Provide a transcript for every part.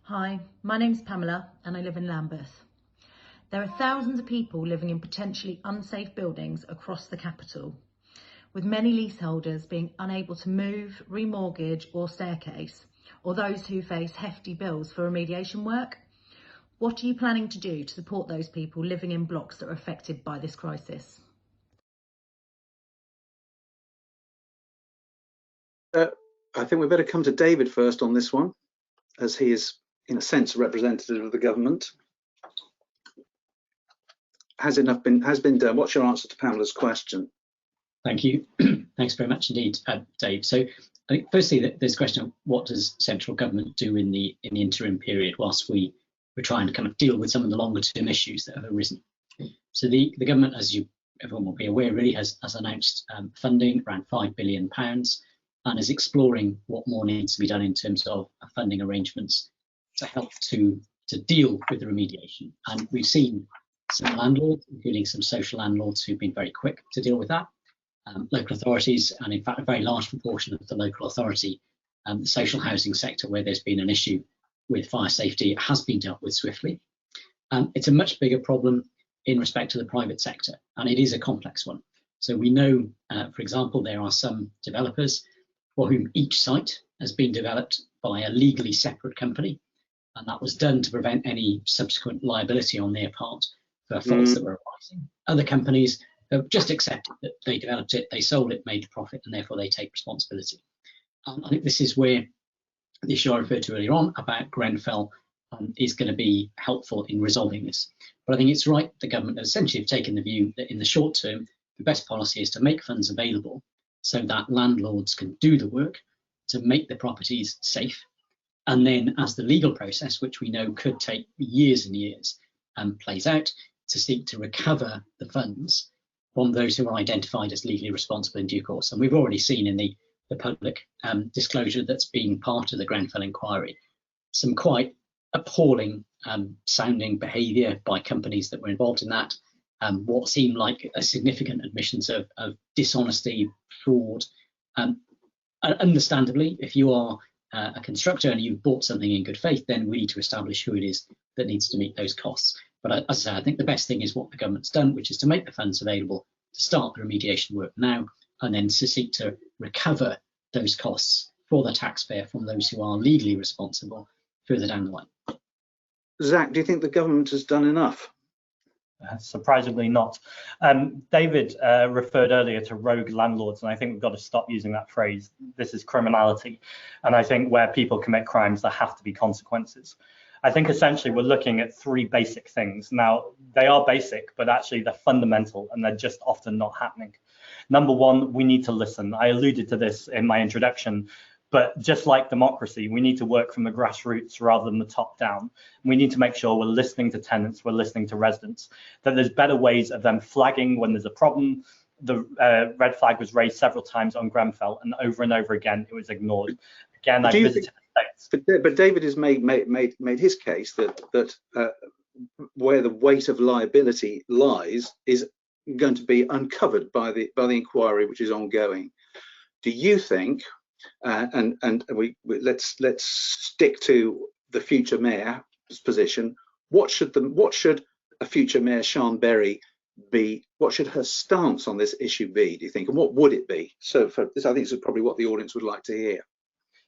Hi, my name's Pamela and I live in Lambeth. There are thousands of people living in potentially unsafe buildings across the capital, with many leaseholders being unable to move, remortgage or staircase, or those who face hefty bills for remediation work. What are you planning to do to support those people living in blocks that are affected by this crisis? I think we better come to David first on this one, as he is, in a sense, a representative of the government. Has been done? What's your answer to Pamela's question? Thank you. Thanks very much indeed, Dave. So, I think firstly, there's a question of what does central government do in the interim period whilst we're trying to kind of deal with some of the longer term issues that have arisen. So the government, as everyone will be aware, really has announced funding around £5 billion and is exploring what more needs to be done in terms of funding arrangements to help to deal with the remediation. And we've seen some landlords, including some social landlords, who've been very quick to deal with that. Local authorities, and in fact a very large proportion of the local authority, the social housing sector, where there's been an issue with fire safety, has been dealt with swiftly. It's a much bigger problem in respect to the private sector, and it is a complex one. So we know, for example, there are some developers for whom each site has been developed by a legally separate company, and that was done to prevent any subsequent liability on their part for faults that were arising. Other companies have just accepted that they developed it, they sold it, made a profit, and therefore they take responsibility. I think this is where the issue I referred to earlier on about Grenfell is going to be helpful in resolving this. But I think it's right, the government essentially have taken the view that in the short term, the best policy is to make funds available so that landlords can do the work to make the properties safe. And then as the legal process, which we know could take years and years, plays out, to seek to recover the funds from those who are identified as legally responsible in due course. And we've already seen in the public disclosure that's been part of the Grenfell inquiry some quite appalling sounding behaviour by companies that were involved in that, what seemed like a significant admissions of dishonesty, fraud. Understandably, if you are a constructor and you've bought something in good faith, then we need to establish who it is that needs to meet those costs. But as I say, I think the best thing is what the government's done, which is to make the funds available to start the remediation work now, and then to seek to recover those costs for the taxpayer from those who are legally responsible further down the line. Zack, do you think the government has done enough? Surprisingly not. David referred earlier to rogue landlords, and I think we've got to stop using that phrase. This is criminality, and I think where people commit crimes, there have to be consequences. I think essentially we're looking at three basic things. Now, they are basic, but actually they're fundamental, and they're just often not happening. Number one, we need to listen. I alluded to this in my introduction, but just like democracy, we need to work from the grassroots rather than the top down. We need to make sure we're listening to tenants, we're listening to residents, that there's better ways of them flagging when there's a problem. The red flag was raised several times on Grenfell, and over again, it was ignored. Again, I visited the States. But David has made his case that where the weight of liability lies is going to be uncovered by the inquiry which is ongoing. Do you think? Let's stick to the future mayor's position. What should a future mayor, Sian Berry, be? What should her stance on this issue be, do you think, and what would it be? So for this, I think this is probably what the audience would like to hear.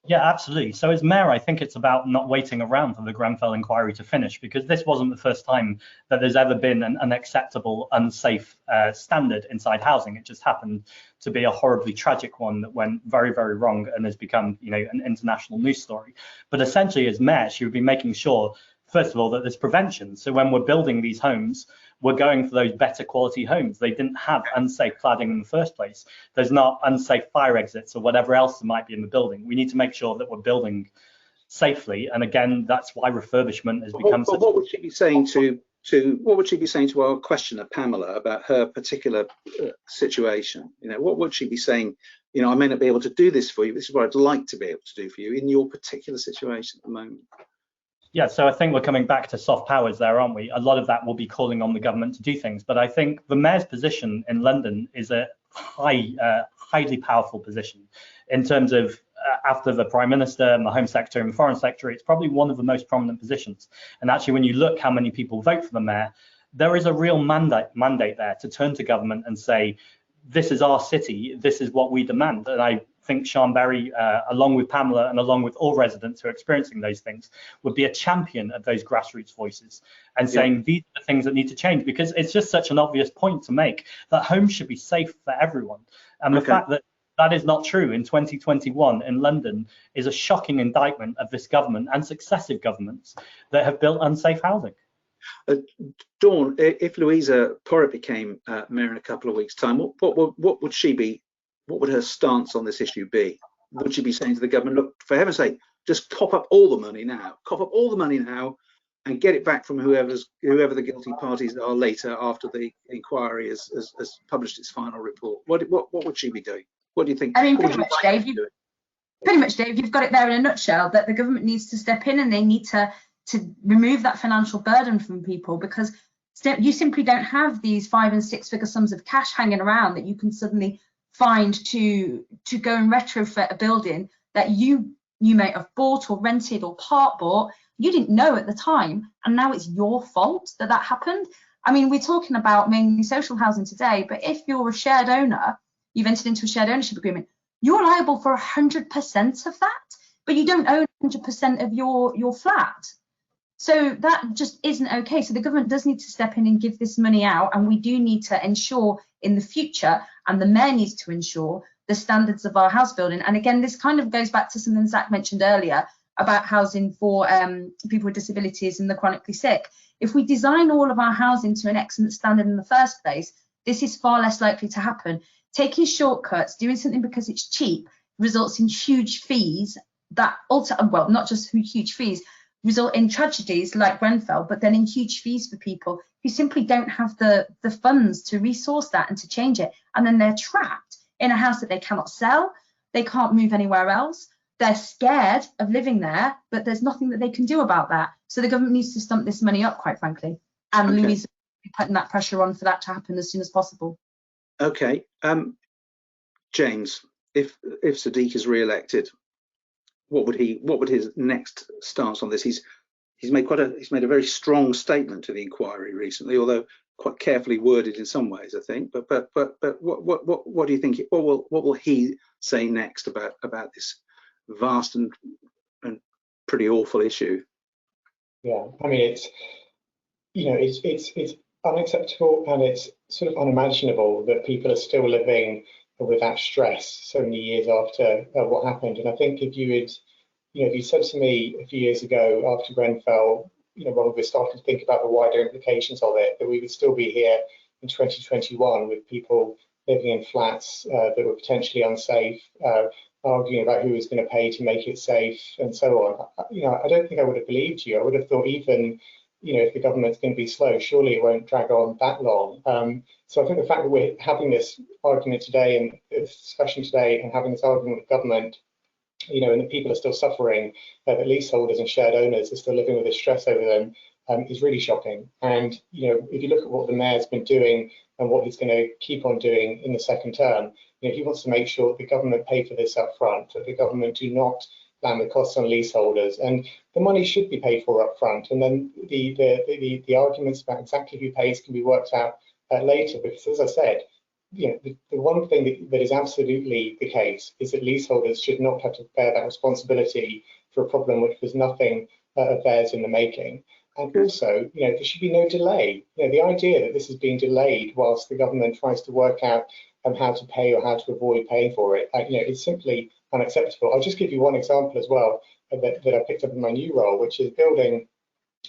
Yeah, absolutely. So as mayor, I think it's about not waiting around for the Grenfell inquiry to finish, because this wasn't the first time that there's ever been an unacceptable, unsafe standard inside housing. It just happened to be a horribly tragic one that went very, very wrong and has become, an international news story. But essentially, as mayor, she would be making sure, first of all, that there's prevention. So when we're building these homes, we're going for those better quality homes. They didn't have unsafe cladding in the first place. There's not unsafe fire exits or whatever else there might be in the building. We need to make sure that we're building safely. And again, that's why refurbishment has become such. What would she be saying to our questioner Pamela about her particular situation? What would she be saying? I may not be able to do this for you. This is what I'd like to be able to do for you in your particular situation at the moment. Yeah, so I think we're coming back to soft powers there, aren't we? A lot of that will be calling on the government to do things. But I think the mayor's position in London is a highly powerful position in terms of after the Prime Minister and the Home Secretary and the Foreign Secretary, it's probably one of the most prominent positions. And actually, when you look how many people vote for the mayor, there is a real mandate there to turn to government and say, this is our city, this is what we demand. And I think Sian Berry, along with Pamela and along with all residents who are experiencing those things, would be a champion of those grassroots voices and saying these are the things that need to change, because it's just such an obvious point to make that homes should be safe for everyone. And the fact that that is not true in 2021 in London is a shocking indictment of this government and successive governments that have built unsafe housing. Dawn, if Louisa Porritt became mayor in a couple of weeks' time, what would she be? What would her stance on this issue be? Would she be saying to the government, look, for heaven's sake, just cop up all the money now, and get it back from whoever the guilty parties are later after the inquiry has published its final report? What would she be doing? What do you think? I mean, pretty much, Dave, you've got it there in a nutshell, that the government needs to step in and they need to remove that financial burden from people, because you simply don't have these 5- and 6-figure sums of cash hanging around that you can suddenly find to go and retrofit a building that you may have bought or rented or part bought. You didn't know at the time, and now it's your fault that happened. I mean, we're talking about mainly social housing today, but if you're a shared owner, you've entered into a shared ownership agreement, you're liable for 100% of that, but you don't own 100% of your flat. So that just isn't okay. So the government does need to step in and give this money out, and we do need to ensure in the future, and the mayor needs to ensure, the standards of our house building. And again, this kind of goes back to something Zack mentioned earlier about housing for people with disabilities and the chronically sick. If we design all of our housing to an excellent standard in the first place, this is far less likely to happen. Taking shortcuts, doing something because it's cheap, results in huge fees that well, not just huge fees, result in tragedies like Grenfell, but then in huge fees for people who simply don't have the funds to resource that and to change it. And then they're trapped in a house that they cannot sell, they can't move anywhere else, they're scared of living there, but there's nothing that they can do about that. So the government needs to stump this money up, quite frankly. And Louise is putting that pressure on for that to happen as soon as possible. Okay. James, if Sadiq is re-elected, what would his next stance on this? He's made a very strong statement to the inquiry recently, although quite carefully worded in some ways, I think. But what do you think? What will he say next about this vast and pretty awful issue? Yeah, I mean, it's unacceptable, and it's sort of unimaginable that people are still living with that stress so many years after what happened. And I think if you said to me a few years ago after Grenfell, when we started to think about the wider implications of it, that we would still be here in 2021 with people living in flats that were potentially unsafe, arguing about who was going to pay to make it safe and so on. I don't think I would have believed you. I would have thought, even if the government's going to be slow, surely it won't drag on that long. So I think the fact that we're having this argument today and this discussion today and having this argument with government, and that people are still suffering, that leaseholders and shared owners are still living with this stress over them, is really shocking. And if you look at what the mayor's been doing and what he's going to keep on doing in the second term, he wants to make sure that the government pay for this up front, that the government do not land the costs on leaseholders, and the money should be paid for up front, and then the arguments about exactly who pays can be worked out later. Because, as I said, the one thing that is absolutely the case is that leaseholders should not have to bear that responsibility for a problem which was nothing of theirs in the making. And also, there should be no delay. The idea that this is being delayed whilst the government tries to work out how to pay or how to avoid paying for it, it's simply unacceptable. I'll just give you one example as well that I picked up in my new role, which is building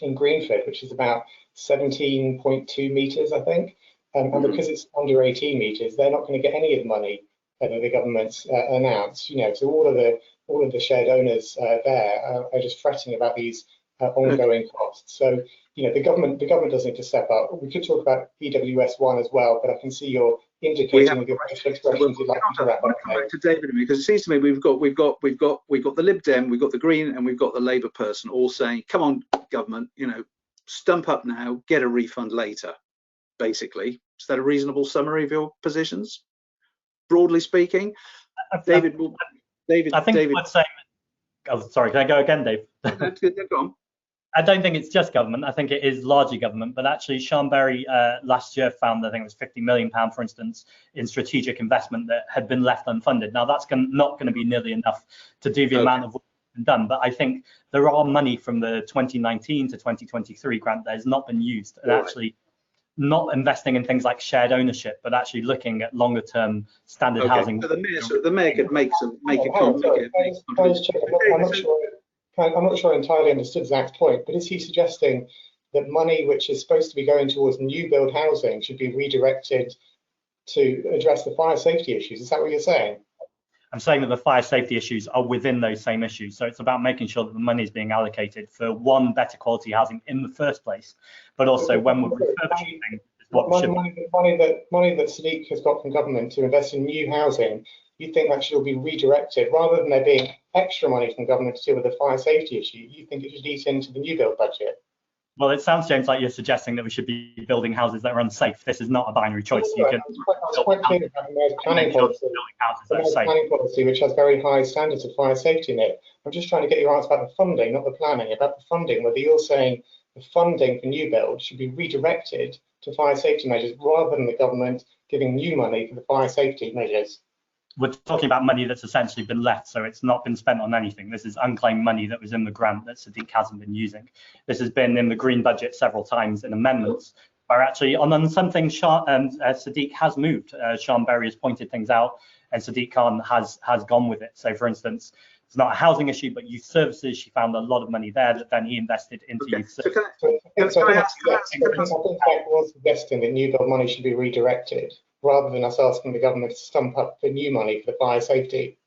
in Greenford, which is about 17.2 meters, I think. And because it's under 18 meters, they're not going to get any of the money that the government's announced. So all of the shared owners there are just fretting about these ongoing costs. So the government does need to step up. We could talk about EWS1 as well, but I can see you're indicating with your expressions you'd like to wrap up. Come back to David, because it seems to me we've got the Lib Dem, we've got the Green, and we've got the Labour person all saying, "Come on, government, stump up now, get a refund later." Basically, is that a reasonable summary of your positions, broadly speaking? David, David, I think David, worth saying. Oh, sorry, can I go again, Dave? go on. I don't think it's just government. I think it is largely government. But actually, Sean Berry last year found, I think it was £50 million, for instance, in strategic investment that had been left unfunded. Now, that's not going to be nearly enough to do the amount of work that's been done. But I think there are money from the 2019 to 2023 grant that has not been used, and actually not investing in things like shared ownership, but actually looking at longer term standard housing. So the mayor could make a comment. I'm not sure I entirely understood Zack's point, but is he suggesting that money which is supposed to be going towards new build housing should be redirected to address the fire safety issues? Is that what you're saying? I'm saying that the fire safety issues are within those same issues. So it's about making sure that the money is being allocated for, one, better quality housing in the first place, but also when we're refurbishing things, money that Sadiq has got from government to invest in new housing, you think that should be redirected rather than there being extra money from government to deal with the fire safety issue? You think it should eat into the new build budget? Well, it sounds, James, like you're suggesting that we should be building houses that are unsafe. This is not a binary choice. You can That's quite clear about the mayor's planning policy, which has very high standards of fire safety in it. I'm just trying to get your answer about the funding, not the planning, about the funding, whether you're saying the funding for new build should be redirected to fire safety measures rather than the government giving new money for the fire safety measures. We're talking about money that's essentially been left, so it's not been spent on anything. This is unclaimed money that was in the grant that Sadiq hasn't been using. This has been in the Green budget several times in amendments, where actually on something Sadiq has moved. Sean Berry has pointed things out, and Sadiq Khan has gone with it. So, for instance, it's not a housing issue, but youth services. She found a lot of money there that then he invested into youth services. I think that was suggesting that new build money should be redirected, rather than us asking the government to stump up for new money for the fire safety.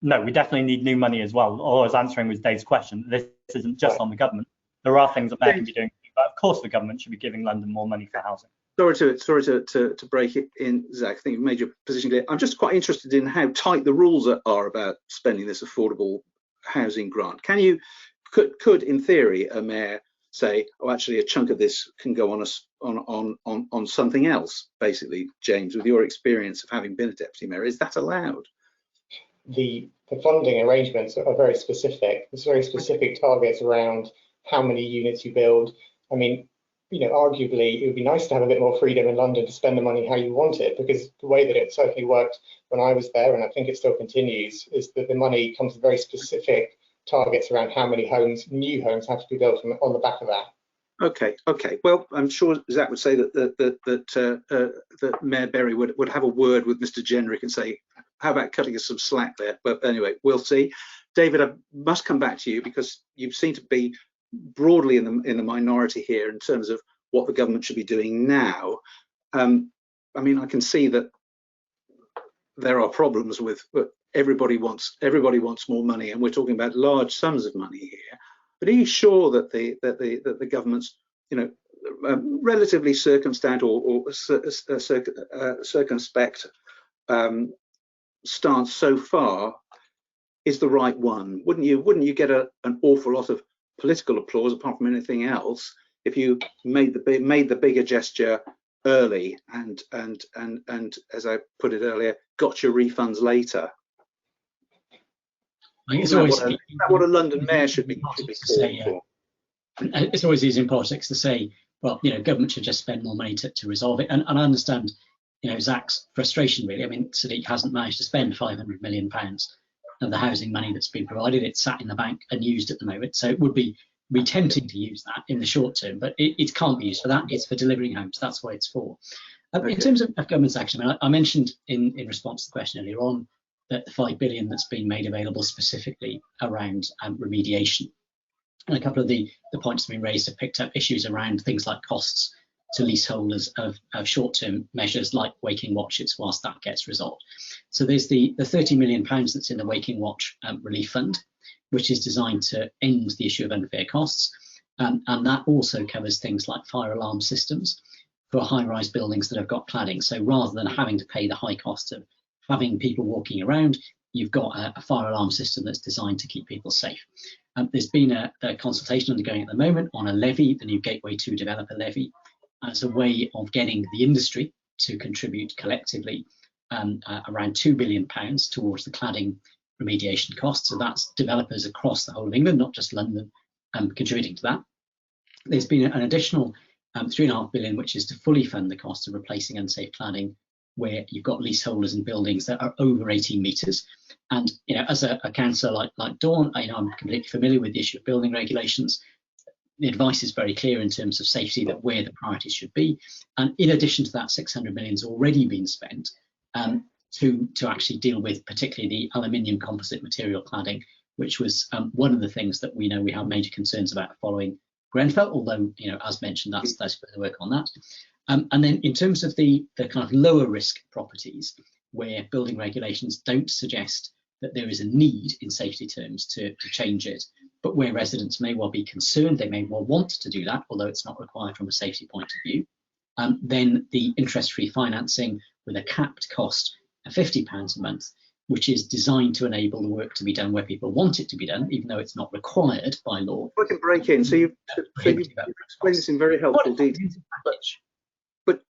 No, we definitely need new money as well. All I was answering was Dave's question. This isn't just on the government. There are things that they can be doing, but of course the government should be giving London more money for housing. Sorry to break it in, Zack. I think you've made your position clear. I'm just quite interested in how tight the rules are about spending this affordable housing grant. Could in theory a mayor say, oh, actually a chunk of this can go on something else, basically? James, with your experience of having been a deputy mayor, is that allowed? The funding arrangements are very specific. There's very specific targets around how many units you build. I mean, arguably it would be nice to have a bit more freedom in London to spend the money how you want it, because the way that it certainly worked when I was there, and I think it still continues, is that the money comes with very specific targets around how many new homes have to be built on the back of that. Okay. Well, I'm sure Zack would say that Mayor Berry would have a word with Mr. Jenrick and say, how about cutting us some slack there? But anyway, we'll see. David, I must come back to you because you seem to be broadly in the minority here in terms of what the government should be doing now. I mean, I can see that there are problems with everybody wants more money, and we're talking about large sums of money here. But are you sure that the government's relatively circumspect circumspect stance so far is the right one? Wouldn't you get an awful lot of political applause apart from anything else if you made the bigger gesture early and as I put it earlier, got your refunds later? I think it's always what a London mayor should be calling for. It's always easy in politics to say, well, government should just spend more money to resolve it. And I understand, Zack's frustration really. I mean, Sadiq hasn't managed to spend £500 million of the housing money that's been provided. It's sat in the bank unused at the moment. So it would be tempting to use that in the short term, but it can't be used for that. It's for delivering homes. That's what it's for. In terms of government's action, I mentioned in response to the question earlier on that the £5 billion that's been made available specifically around remediation. And a couple of the points that have been raised have picked up issues around things like costs to leaseholders of short-term measures like Waking Watches whilst that gets resolved. So there's the £30 million that's in the Waking Watch Relief Fund, which is designed to end the issue of unfair costs. And that also covers things like fire alarm systems for high-rise buildings that have got cladding. So rather than having to pay the high cost of having people walking around, you've got a fire alarm system that's designed to keep people safe. There's been a consultation undergoing at the moment on a levy, the new Gateway 2 developer levy, as a way of getting the industry to contribute collectively around £2 billion towards the cladding remediation costs. So that's developers across the whole of England, not just London, contributing to that. There's been an additional 3.5 billion, which is to fully fund the cost of replacing unsafe cladding where you've got leaseholders in buildings that are over 18 metres. And as a councillor like Dawn, I'm completely familiar with the issue of building regulations. The advice is very clear in terms of safety, that where the priorities should be. And in addition to that, 600 million has already been spent to actually deal with particularly the aluminium composite material cladding, which was one of the things that we know we have major concerns about following Grenfell, although, as mentioned, there's further work on that. And then in terms of the kind of lower risk properties where building regulations don't suggest that there is a need in safety terms to change it, but where residents may well be concerned, they may well want to do that, although it's not required from a safety point of view, then the interest-free financing with a capped cost of £50 a month, which is designed to enable the work to be done where people want it to be done, even though it's not required by law. I can break in. So you've explained this in very helpful detail. But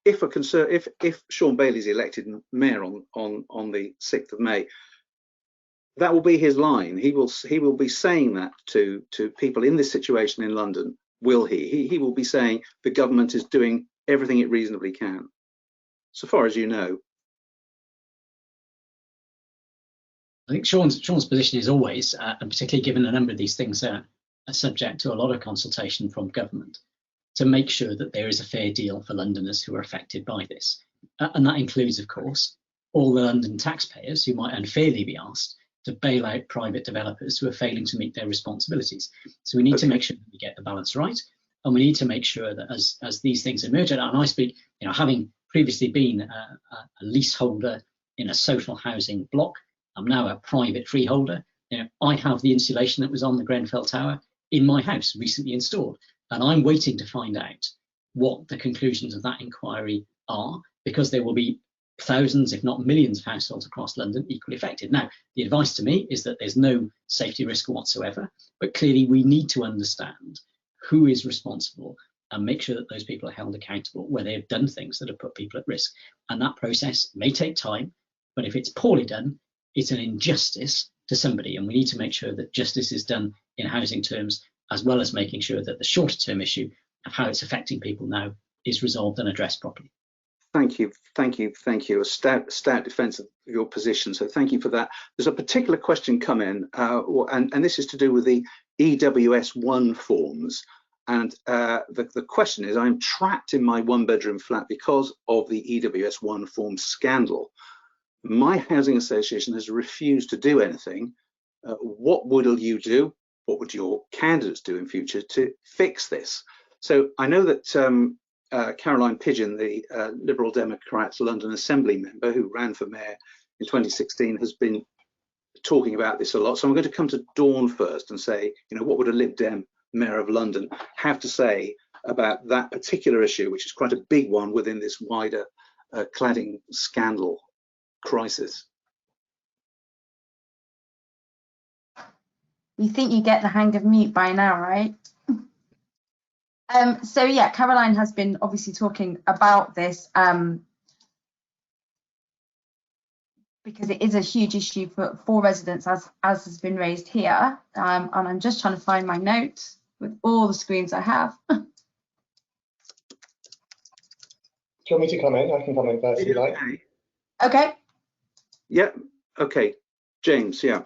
if Sean Bailey's elected mayor on the 6th of May, that will be his line. He will be saying that to people in this situation in London. Will he? He will be saying the government is doing everything it reasonably can, so far as you know. I think Sean's position is always, and particularly given a number of these things are subject to a lot of consultation from government, to make sure that there is a fair deal for Londoners who are affected by this. And that includes, of course, all the London taxpayers who might unfairly be asked to bail out private developers who are failing to meet their responsibilities. So we need to make sure that we get the balance right, and we need to make sure that as these things emerge, and I speak, having previously been a leaseholder in a social housing block, I'm now a private freeholder. I have the insulation that was on the Grenfell Tower in my house, recently installed, and I'm waiting to find out what the conclusions of that inquiry are, because there will be thousands, if not millions, of households across London equally affected. Now, the advice to me is that there's no safety risk whatsoever, but clearly we need to understand who is responsible and make sure that those people are held accountable where they have done things that have put people at risk. And that process may take time, but if it's poorly done, it's an injustice to somebody, and we need to make sure that justice is done in housing terms, as well as making sure that the shorter term issue of how it's affecting people now is resolved and addressed properly. Thank you. A stout defence of your position, so thank you for that. There's a particular question come in, and this is to do with the EWS1 forms. And the question is, I'm trapped in my one-bedroom flat because of the EWS1 form scandal. My housing association has refused to do anything. What would you do? What would your candidates do in future to fix this? So I know that Caroline Pidgeon, the Liberal Democrats London Assembly member who ran for mayor in 2016, has been talking about this a lot. So I'm going to come to Dawn first and say, what would a Lib Dem mayor of London have to say about that particular issue, which is quite a big one within this wider cladding scandal crisis? You think you get the hang of mute by now, right? So yeah, Caroline has been obviously talking about this because it is a huge issue for residents, as has been raised here. And I'm just trying to find my notes with all the screens I have. Do you want me to comment? I can comment first if you like. Okay. Yeah. Okay. James. Yeah.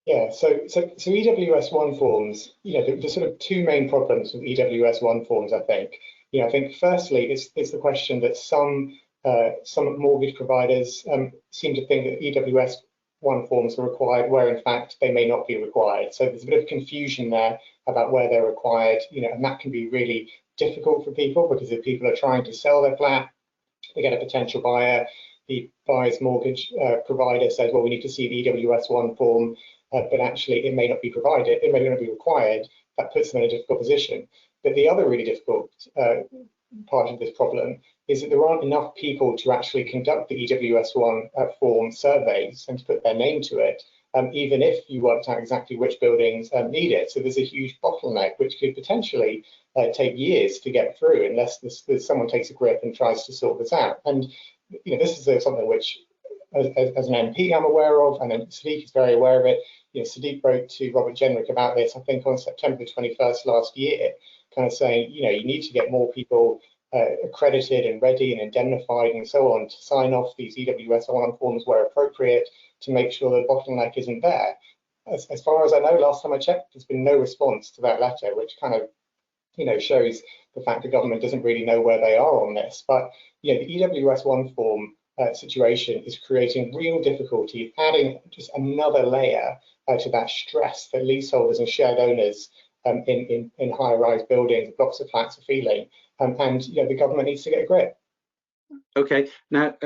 Yeah. So EWS1 forms. The sort of two main problems with EWS1 forms, I think. I think firstly, it's the question that some mortgage providers seem to think that EWS1 forms are required, where in fact they may not be required. So there's a bit of confusion there about where they're required. And that can be really difficult for people, because if people are trying to sell their flat, they get a potential buyer. The buyer's mortgage provider says, well, we need to see the EWS1 form, but actually it may not be provided, it may not be required. That puts them in a difficult position. But the other really difficult part of this problem is that there aren't enough people to actually conduct the EWS1 form surveys and to put their name to it, even if you worked out exactly which buildings need it. So there's a huge bottleneck, which could potentially take years to get through unless someone takes a grip and tries to sort this out. And this is something which as an MP I'm aware of, and then Sadiq is very aware of it. Sadiq wrote to Robert Jenrick about this, I think on September 21st last year, kind of saying, you need to get more people accredited and ready and indemnified and so on to sign off these EWS1 forms where appropriate to make sure the bottleneck isn't there. As far as I know, last time I checked, there's been no response to that letter, which kind of shows the fact the government doesn't really know where they are on this. But the EWS1 form situation is creating real difficulty, adding just another layer to that stress that leaseholders and shared owners in high-rise buildings, blocks of flats are feeling. And the government needs to get a grip. Okay, now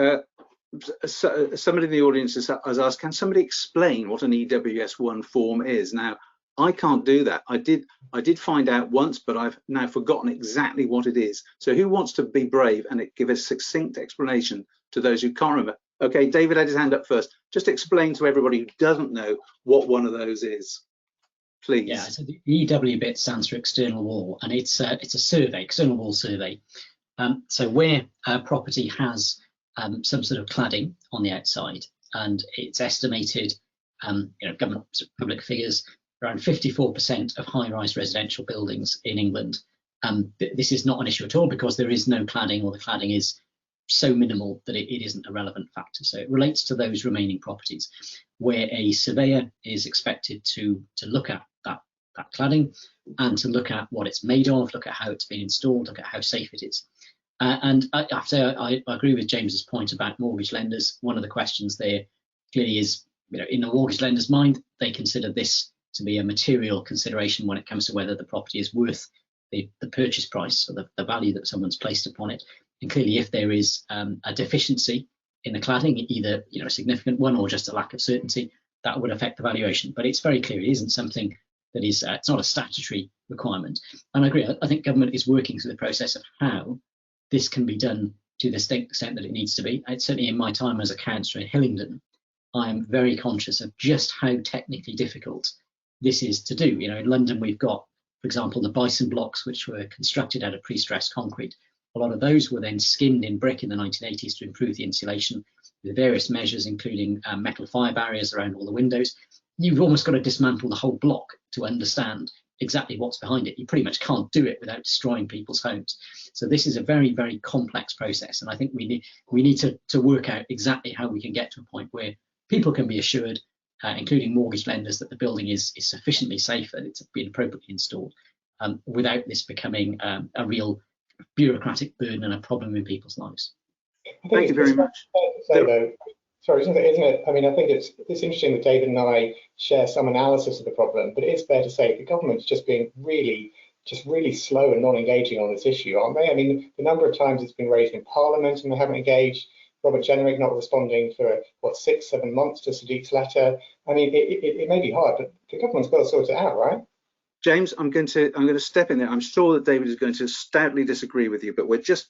somebody in the audience has asked, can somebody explain what an EWS1 form is? Now, I can't do that. I did find out once, but I've now forgotten exactly what it is. So who wants to be brave and give a succinct explanation to those who can't remember? Okay, David had his hand up first. Just explain to everybody who doesn't know what one of those is, please. Yeah, so the EW bit stands for external wall, and it's a survey, external wall survey. So where a property has some sort of cladding on the outside, and it's estimated, government public figures, around 54% of high-rise residential buildings in England. This is not an issue at all because there is no cladding, or the cladding is so minimal that it isn't a relevant factor. So it relates to those remaining properties where a surveyor is expected to look at that cladding and to look at what it's made of, look at how it's been installed, look at how safe it is. And I have to say, I agree with James's point about mortgage lenders. One of the questions there clearly is, in the mortgage lender's mind, they consider this to be a material consideration when it comes to whether the property is worth the purchase price, or the value that someone's placed upon it. And clearly, if there is a deficiency in the cladding, either a significant one or just a lack of certainty, that would affect the valuation. But it's very clear it isn't something that is, it's not a statutory requirement. And I agree, I think government is working through the process of how this can be done to the extent that it needs to be. It's certainly in my time as a councillor in Hillingdon, I am very conscious of just how technically difficult this is to do. In London, we've got, for example, the bison blocks, which were constructed out of pre-stressed concrete. A lot of those were then skimmed in brick in the 1980s to improve the insulation with various measures, including metal fire barriers around all the windows. You've almost got to dismantle the whole block to understand exactly what's behind it. You pretty much can't do it without destroying people's homes. So this is a very, very complex process. And I think we need to work out exactly how we can get to a point where people can be assured, including mortgage lenders, that the building is sufficiently safe, that it's been appropriately installed, without this becoming a real bureaucratic burden and a problem in people's lives. Thank you very much. Sorry, isn't it? I mean, I think it's interesting that David and I share some analysis of the problem, but it is fair to say the government's just being really slow and non-engaging on this issue, aren't they? I mean, the number of times it's been raised in Parliament and they haven't engaged. Robert Jenrick not responding for 6-7 months to Sadiq's letter. I mean, it may be hard, but the government's got to sort it out, right? James, I'm going to step in there. I'm sure that David is going to stoutly disagree with you, but we're just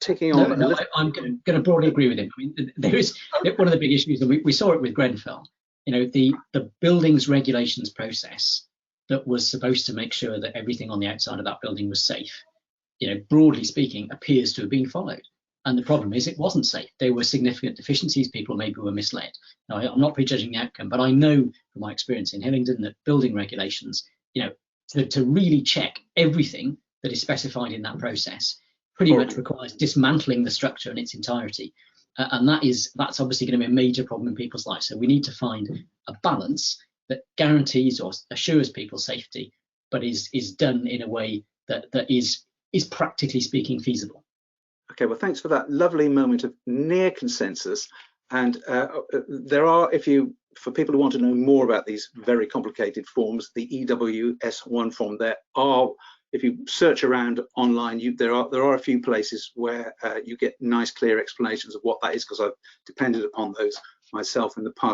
ticking on. No, I'm going to broadly agree with him. I mean, there is one of the big issues, and we saw it with Grenfell. The buildings regulations process that was supposed to make sure that everything on the outside of that building was safe, broadly speaking, appears to have been followed. And the problem is it wasn't safe. There were significant deficiencies. People maybe were misled. Now, I'm not prejudging the outcome, but I know from my experience in Hillingdon that building regulations, to really check everything that is specified in that process pretty much requires dismantling the structure in its entirety. And that's obviously going to be a major problem in people's lives. So we need to find a balance that guarantees or assures people's safety, but is done in a way that is practically speaking feasible. Okay, well, thanks for that lovely moment of near consensus. And there are, for people who want to know more about these very complicated forms, the EWS1 form, there are, if you search around online, there are a few places where you get nice, clear explanations of what that is, because I've depended upon those myself in the past.